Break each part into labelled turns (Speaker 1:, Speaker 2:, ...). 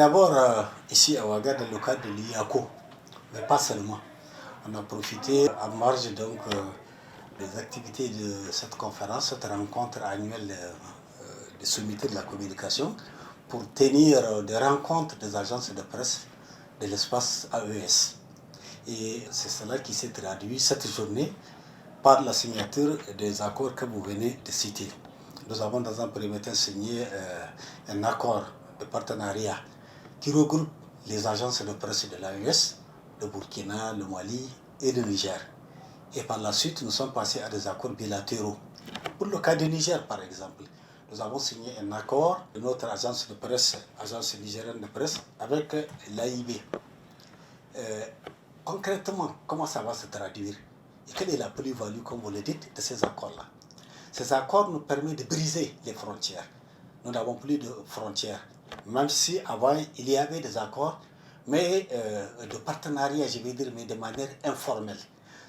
Speaker 1: d'abord, ici à Ouaga, dans le cadre de l'IACO, mais pas seulement. On a profité en marge des activités de cette conférence, cette rencontre annuelle du Sommité de la communication, pour tenir des rencontres des agences de presse de l'espace AES. Et c'est cela qui s'est traduit cette journée par la signature des accords que vous venez de citer. Nous avons dans un premier temps signé un accord de partenariat qui regroupe les agences de presse de l'AES, le Burkina, le Mali et le Niger. Et par la suite, nous sommes passés à des accords bilatéraux. Pour le cas du Niger, par exemple, nous avons signé un accord de notre agence de presse, agence nigérienne de presse, avec l'AIB. Concrètement, comment ça va se traduire et quelle est la plus-value, comme vous le dites, de ces accords-là? Ces accords nous permettent de briser les frontières. Nous n'avons plus de frontières. Même si avant, il y avait des accords, mais de partenariat, je vais dire, mais de manière informelle.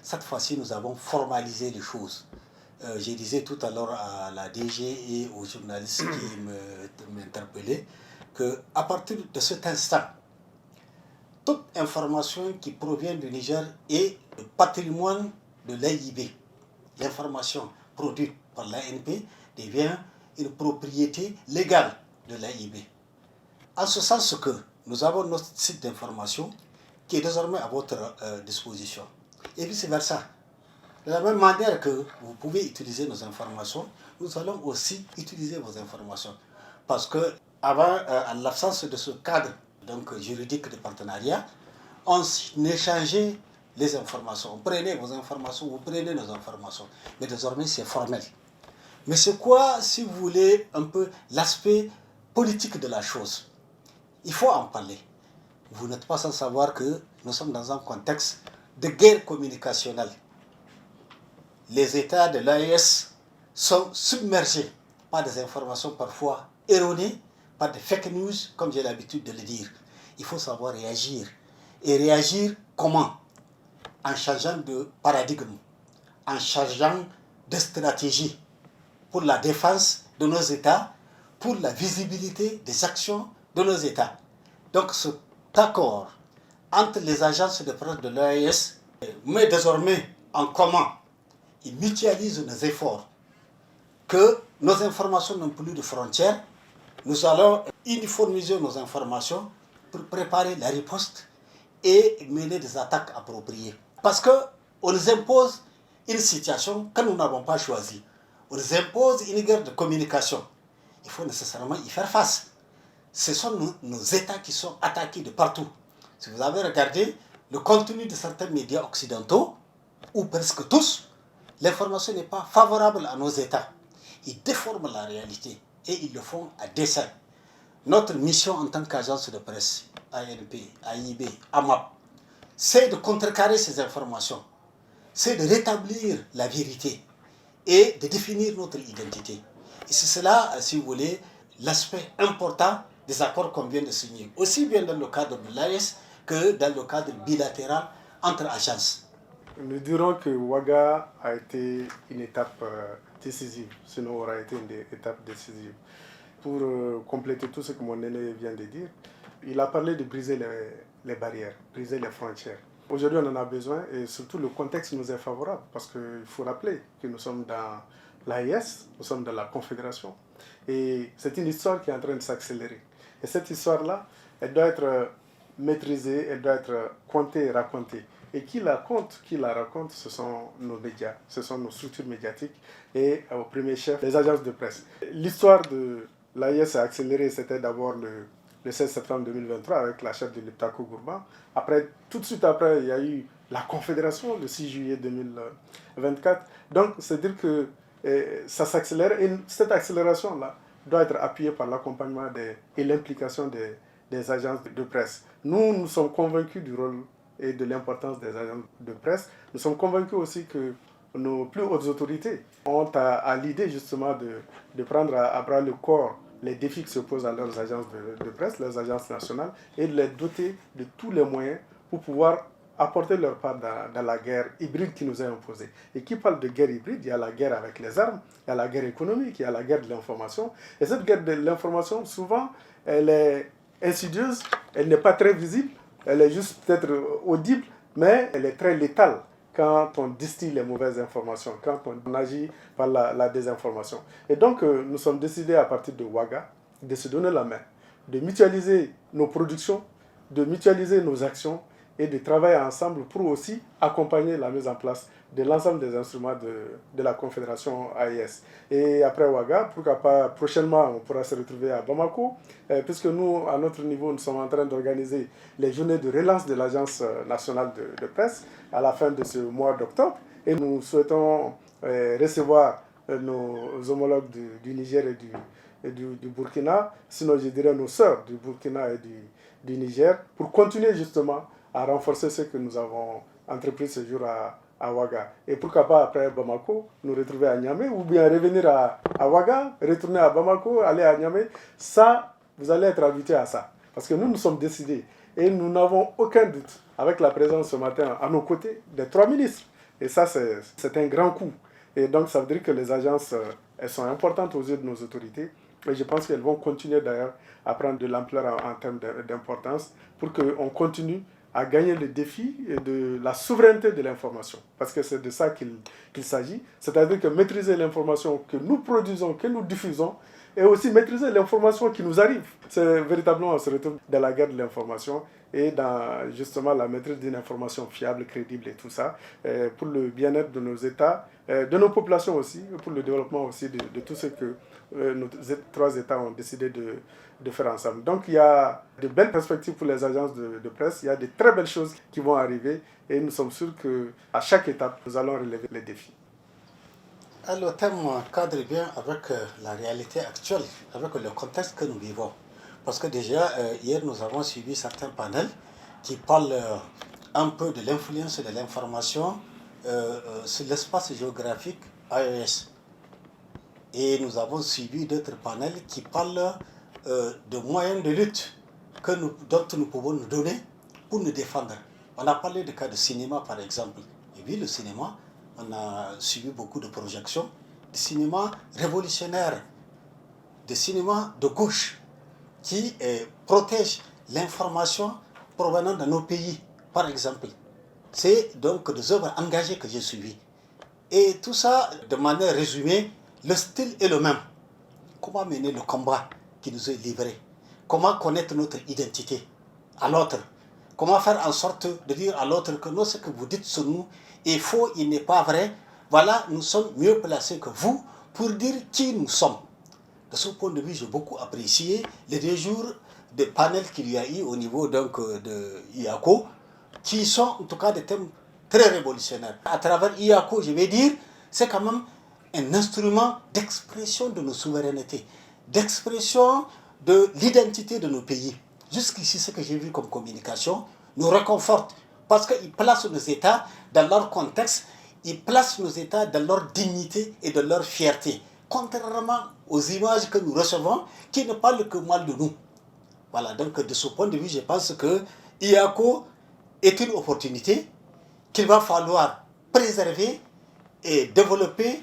Speaker 1: Cette fois-ci, nous avons formalisé les choses. Je disais tout à l'heure à la DG et aux journalistes qui m'interpellaient qu'à partir de cet instant, toute information qui provient du Niger est le patrimoine de l'AIB. L'information produite par l'ANP devient une propriété légale de l'AIB. En ce sens que nous avons notre site d'information qui est désormais à votre disposition. Et vice-versa. De la même manière que vous pouvez utiliser nos informations, nous allons aussi utiliser vos informations. Parce que avant, en l'absence de ce cadre juridique de partenariat, on échangeait les informations. On prenait vos informations, vous prenez nos informations. Mais désormais, c'est formel. Mais c'est quoi, si vous voulez, un peu l'aspect politique de la chose? Il faut en parler. Vous n'êtes pas sans savoir que nous sommes dans un contexte de guerre communicationnelle. Les États de l'AES sont submergés par des informations parfois erronées, par des fake news, comme j'ai l'habitude de le dire. Il faut savoir réagir. Et réagir comment? En changeant de paradigme, en changeant de stratégie pour la défense de nos États, pour la visibilité des actions de nos États. Donc cet accord entre les agences de presse de l'AES met désormais en commun, il mutualise nos efforts, que nos informations n'ont plus de frontières. Nous allons uniformiser nos informations pour préparer la riposte et mener des attaques appropriées. Parce qu'on nous impose une situation que nous n'avons pas choisie. On nous impose une guerre de communication. Il faut nécessairement y faire face. Ce sont nos États qui sont attaqués de partout. Si vous avez regardé le contenu de certains médias occidentaux, ou presque tous, l'information n'est pas favorable à nos États. Ils déforment la réalité et ils le font à dessein. Notre mission en tant qu'agence de presse, ANP, AIB, AMAP, c'est de contrecarrer ces informations, c'est de rétablir la vérité et de définir notre identité. Et c'est cela, si vous voulez, l'aspect important des accords qu'on vient de signer, aussi bien dans le cadre de l'AES que dans le cadre bilatéral entre agences.
Speaker 2: Nous dirons que Ouaga a été une étape décisive, sinon aura été une étape décisive. Pour compléter tout ce que mon aîné vient de dire, il a parlé de briser les barrières, briser les frontières. Aujourd'hui, on en a besoin et surtout le contexte nous est favorable parce qu'il faut rappeler que nous sommes dans l'AES, nous sommes dans la Confédération et c'est une histoire qui est en train de s'accélérer. Et cette histoire-là, elle doit être maîtrisée, elle doit être contée et racontée. Et qui la compte, qui la raconte, ce sont nos médias, ce sont nos structures médiatiques et au premier chef, les agences de presse. L'histoire de l'AES a accéléré, c'était d'abord le 16 septembre 2023 avec la chef de l'Iptako Gourban. Après, tout de suite après, il y a eu la Confédération le 6 juillet 2024. Donc, c'est dire que ça s'accélère et cette accélération-là doit être appuyée par l'accompagnement et l'implication des agences de presse. Nous sommes convaincus du rôle et de l'importance des agences de presse. Nous sommes convaincus aussi que nos plus hautes autorités ont à l'idée justement de prendre à bras le corps les défis qui se posent à leurs agences de presse, leurs agences nationales, et de les doter de tous les moyens pour pouvoir apporter leur part dans la guerre hybride qui nous est imposée. Et qui parle de guerre hybride, il y a la guerre avec les armes, il y a la guerre économique, il y a la guerre de l'information. Et cette guerre de l'information, souvent, elle insidieuse, elle n'est pas très visible, elle est juste peut-être audible, mais elle est très létale quand on distille les mauvaises informations, quand on agit par la désinformation. Et donc, nous sommes décidés à partir de Ouaga de se donner la main, de mutualiser nos productions, de mutualiser nos actions et de travailler ensemble pour aussi accompagner la mise en place de l'ensemble des instruments de la Confédération AES. Et après Ouaga, pourquoi pas prochainement, on pourra se retrouver à Bamako, puisque nous, à notre niveau, nous sommes en train d'organiser les journées de relance de l'Agence nationale de presse à la fin de ce mois d'octobre. Et nous souhaitons recevoir nos homologues du Niger et du Burkina, sinon je dirais nos sœurs du Burkina et du Niger, pour continuer justement à renforcer ce que nous avons entrepris ce jour à Ouaga. Et pourquoi pas après Bamako, nous retrouver à Niamey, ou bien revenir à Ouaga, retourner à Bamako, aller à Niamey. Ça, vous allez être habitués à ça. Parce que nous sommes décidés. Et nous n'avons aucun doute, avec la présence ce matin à nos côtés des 3 ministres. Et ça, c'est un grand coup. Et donc, ça veut dire que les agences, elles sont importantes aux yeux de nos autorités. Et je pense qu'elles vont continuer d'ailleurs à prendre de l'ampleur en termes d'importance pour qu'on continue à gagner le défi de la souveraineté de l'information. Parce que c'est de ça qu'il s'agit. C'est-à-dire que maîtriser l'information que nous produisons, que nous diffusons, et aussi maîtriser l'information qui nous arrive. C'est véritablement, on se retrouve dans la guerre de l'information et dans justement la maîtrise d'une information fiable, crédible et tout ça, pour le bien-être de nos États, de nos populations aussi, pour le développement aussi de tout ce que nos 3 États ont décidé de faire ensemble. Donc il y a de belles perspectives pour les agences de presse, il y a de très belles choses qui vont arriver et nous sommes sûrs qu'à chaque étape, nous allons relever les défis.
Speaker 1: Le thème cadre bien avec la réalité actuelle, avec le contexte que nous vivons. Parce que déjà, hier, nous avons suivi certains panels qui parlent un peu de l'influence de l'information sur l'espace géographique AES. Et nous avons suivi d'autres panels qui parlent de moyens de lutte dont nous pouvons nous donner pour nous défendre. On a parlé de cas de cinéma, par exemple. Et oui, le cinéma, on a suivi beaucoup de projections, de cinéma révolutionnaire, de cinéma de gauche, qui protège l'information provenant de nos pays, par exemple. C'est donc des œuvres engagées que j'ai suivies. Et tout ça, de manière résumée, le style est le même. Comment mener le combat qui nous est livré? Comment connaître notre identité à l'autre? Comment faire en sorte de dire à l'autre que non, ce que vous dites sur nous est faux, il n'est pas vrai. Voilà, nous sommes mieux placés que vous pour dire qui nous sommes. De ce point de vue, j'ai beaucoup apprécié les 2 jours de panel qu'il y a eu au niveau donc, de IACO, qui sont en tout cas des thèmes très révolutionnaires. À travers IACO, je vais dire, c'est quand même un instrument d'expression de nos souverainetés, d'expression de l'identité de nos pays. Jusqu'ici, ce que j'ai vu comme communication nous réconforte parce qu'il place nos États dans leur contexte, il place nos États dans leur dignité et de leur fierté, contrairement aux images que nous recevons qui ne parlent que mal de nous. Voilà, donc de ce point de vue, je pense que IACO est une opportunité qu'il va falloir préserver et développer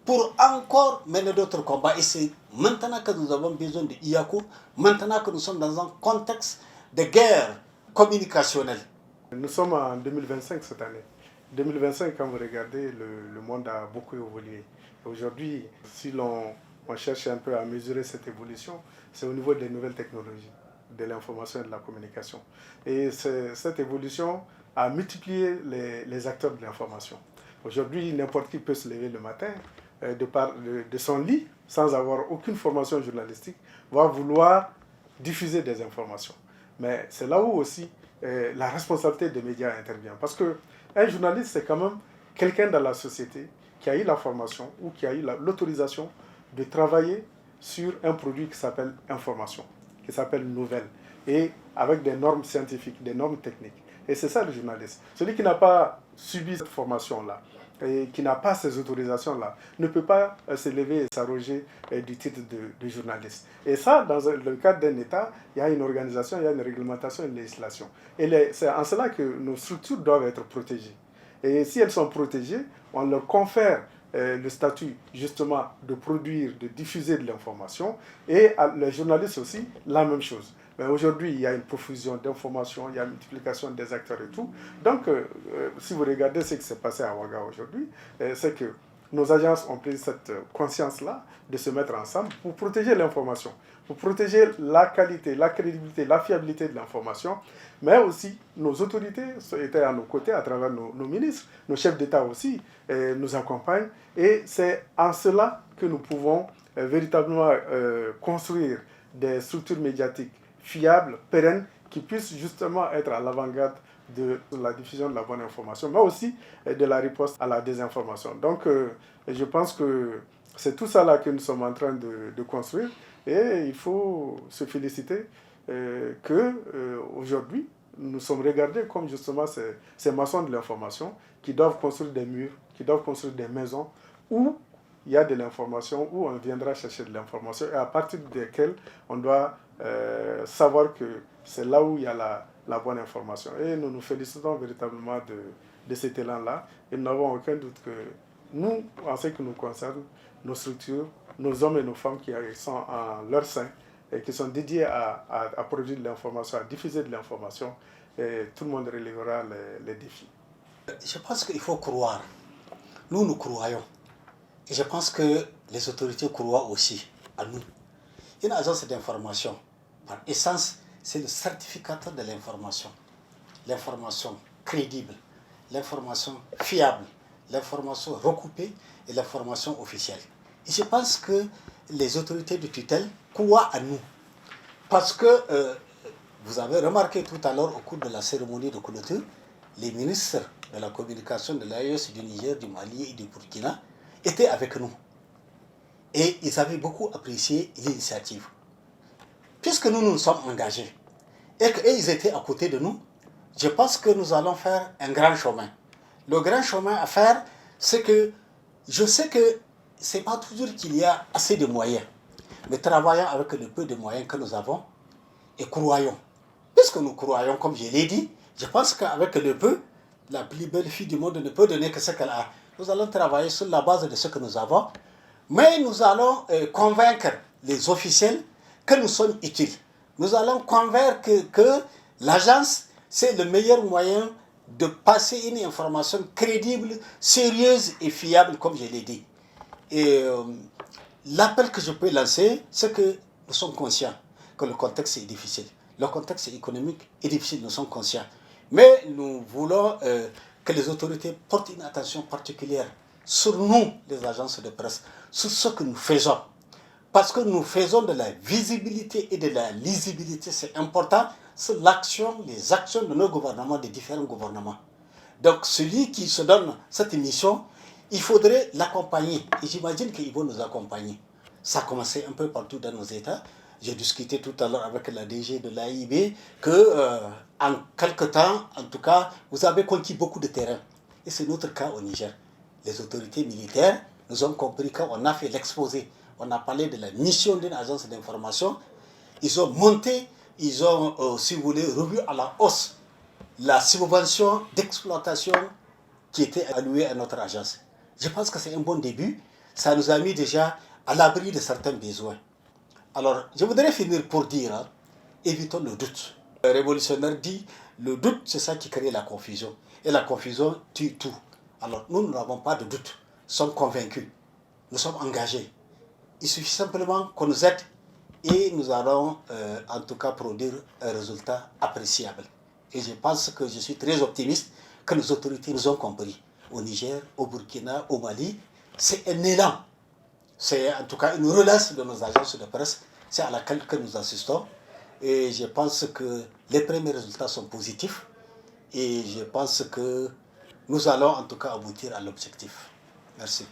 Speaker 1: pour encore mener d'autres combats. Et c'est maintenant que nous avons besoin de IACO, maintenant que nous sommes dans un contexte de guerre communicationnelle.
Speaker 2: Nous sommes en 2025 cette année. 2025, quand vous regardez, le monde a beaucoup évolué. Aujourd'hui, si l'on cherche un peu à mesurer cette évolution, c'est au niveau des nouvelles technologies, de l'information et de la communication. Et cette évolution a multiplié les acteurs de l'information. Aujourd'hui, n'importe qui peut se lever le matin de son lit, sans avoir aucune formation journalistique, va vouloir diffuser des informations. Mais c'est là où aussi la responsabilité des médias intervient. Parce qu'un journaliste, c'est quand même quelqu'un dans la société qui a eu la formation ou qui a eu l'autorisation de travailler sur un produit qui s'appelle information, qui s'appelle nouvelle, et avec des normes scientifiques, des normes techniques. Et c'est ça le journaliste. Celui qui n'a pas subi cette formation-là, et qui n'a pas ces autorisations-là, ne peut pas se lever et s'arroger du titre de journaliste. Et ça, dans le cadre d'un État, il y a une organisation, il y a une réglementation, une législation. Et c'est en cela que nos structures doivent être protégées. Et si elles sont protégées, on leur confère le statut justement de produire, de diffuser de l'information, et les journalistes aussi, la même chose. Mais aujourd'hui, il y a une profusion d'informations, il y a une multiplication des acteurs et tout. Donc, si vous regardez ce qui s'est passé à Ouaga aujourd'hui, c'est que nos agences ont pris cette conscience-là de se mettre ensemble pour protéger l'information, pour protéger la qualité, la crédibilité, la fiabilité de l'information, mais aussi nos autorités étaient à nos côtés à travers nos ministres, nos chefs d'État aussi nous accompagnent, et c'est en cela que nous pouvons véritablement construire des structures médiatiques fiables, pérennes, qui puissent justement être à l'avant-garde de la diffusion de la bonne information, mais aussi de la riposte à la désinformation. Donc, je pense que c'est tout ça là que nous sommes en train de construire, et il faut se féliciter qu'aujourd'hui, nous sommes regardés comme justement ces maçons de l'information qui doivent construire des murs, qui doivent construire des maisons où il y a de l'information, où on viendra chercher de l'information et à partir desquelles on doit savoir que c'est là où il y a la bonne information. Et nous nous félicitons véritablement de cet élan-là et nous n'avons aucun doute que nous, en ce qui nous concerne, nos structures, nos hommes et nos femmes qui sont en leur sein et qui sont dédiés à produire de l'information, à diffuser de l'information, et tout le monde relèvera les défis.
Speaker 1: Je pense qu'il faut croire. Nous croyons. Et je pense que les autorités croient aussi à nous. Une agence d'information, par essence, c'est le certificateur de l'information. L'information crédible, l'information fiable, l'information recoupée et l'information officielle. Et je pense que les autorités de tutelle croient à nous. Parce que, vous avez remarqué tout à l'heure au cours de la cérémonie de clôture, les ministres de la communication de l'AES, du Niger, du Mali et du Burkina étaient avec nous. Et ils avaient beaucoup apprécié l'initiative. Puisque nous nous sommes engagés et qu'ils étaient à côté de nous, je pense que nous allons faire un grand chemin. Le grand chemin à faire, c'est que je sais que ce n'est pas toujours qu'il y a assez de moyens, mais travaillons avec le peu de moyens que nous avons et croyons. Puisque nous croyons, comme je l'ai dit, je pense qu'avec le peu, la plus belle fille du monde ne peut donner que ce qu'elle a. Nous allons travailler sur la base de ce que nous avons, mais nous allons convaincre les officiels que nous sommes utiles. Nous allons convaincre que l'agence, c'est le meilleur moyen de passer une information crédible, sérieuse et fiable, comme je l'ai dit. Et l'appel que je peux lancer, c'est que nous sommes conscients que le contexte est difficile. Le contexte économique est difficile, nous sommes conscients. Mais nous voulons que les autorités portent une attention particulière sur nous, les agences de presse, sur ce que nous faisons. Parce que nous faisons de la visibilité et de la lisibilité, c'est important, sur l'action, les actions de nos gouvernements, des différents gouvernements. Donc celui qui se donne cette mission, il faudrait l'accompagner. Et j'imagine qu'ils vont nous accompagner. Ça a commencé un peu partout dans nos États. J'ai discuté tout à l'heure avec la DG de l'AIB que en quelque temps, en tout cas, vous avez conquis beaucoup de terrain. Et c'est notre cas au Niger. Les autorités militaires nous ont compris quand on a fait l'exposé. On a parlé de la mission d'une agence d'information. Ils ont monté, ils ont, si vous voulez, revu à la hausse la subvention d'exploitation qui était allouée à notre agence. Je pense que c'est un bon début. Ça nous a mis déjà à l'abri de certains besoins. Alors, je voudrais finir pour dire, évitons le doute. Le révolutionnaire dit, le doute, c'est ça qui crée la confusion. Et la confusion tue tout. Alors, nous n'avons pas de doute. Nous sommes convaincus. Nous sommes engagés. Il suffit simplement qu'on nous aide et nous allons, en tout cas, produire un résultat appréciable. Et je pense que je suis très optimiste que nos autorités nous ont compris. Au Niger, au Burkina, au Mali, c'est un élan. C'est en tout cas une relance de nos agences de presse, c'est à laquelle que nous assistons. Et je pense que les premiers résultats sont positifs. Et je pense que nous allons en tout cas aboutir à l'objectif. Merci.